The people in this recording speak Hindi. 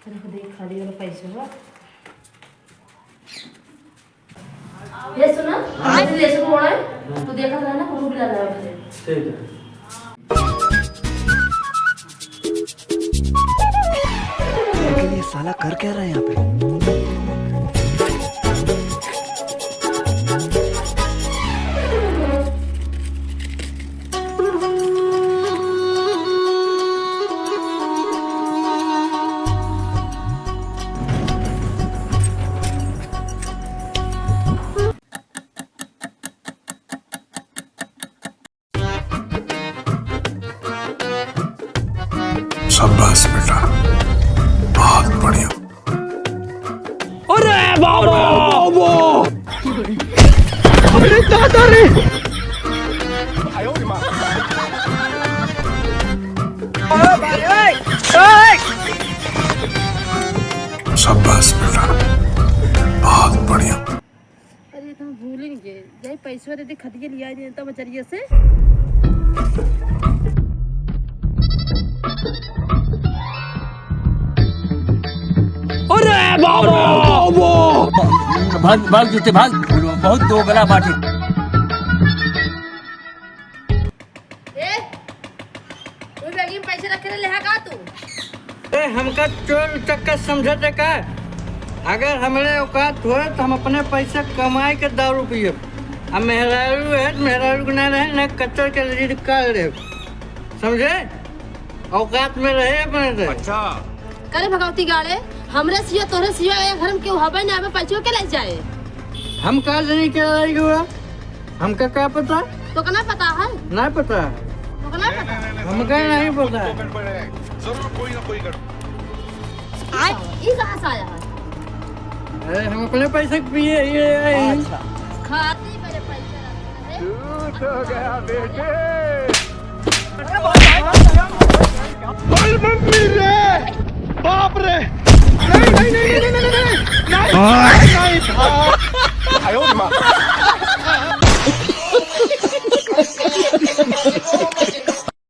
तेरे देख खाली वाला पैसे हुआ ये सुना आज लेसन हो रहा है तो देखा था ना फोटो भी डाला है ठीक है। लेकिन ये साला कर क्या रहा है यहाँ पे? शाबाश बेटा, बहुत बढ़िया। अरे बाबा अरे दादा रे शाबाश बेटा, बहुत बढ़िया। अरे तुम भूल ही गए जाई पैसे दे दे खदिया लिया दे तो बचरिए से अरे बाबा भाग भाग जूते भाग बहुत दो गला बाटे। ए तू बैग में पैसे रख के ले का तू हमका चोर चक्कर समझते का? अगर हमारे औकात हो तो हम अपने पैसे कमाए के दारू पिए। अब मेहरारू है तो मेहरारू को ना रहे ना कच्चर के लिए निकाल दे, समझे? औकात में रहे अपने से। अच्छा करे भगवती गाड़े हमरे सिया तोरे सिया ए घर में क्यों हबे ना हमें पैसे के ले जाए हम कहा नहीं क्या रही हुआ, हमका क्या पता? तो कना पता है नहीं पता, तो कना पता हमका नहीं पता। जरूर कोई ना कोई कर। आए ये कहां से आया है अरे हम अपने पैसे पिए ये खाती मेरे पैसे रखे झूठ हो गया बेटे। मम्मी रे बाप रे नहीं नहीं नहीं नहीं नहीं नहीं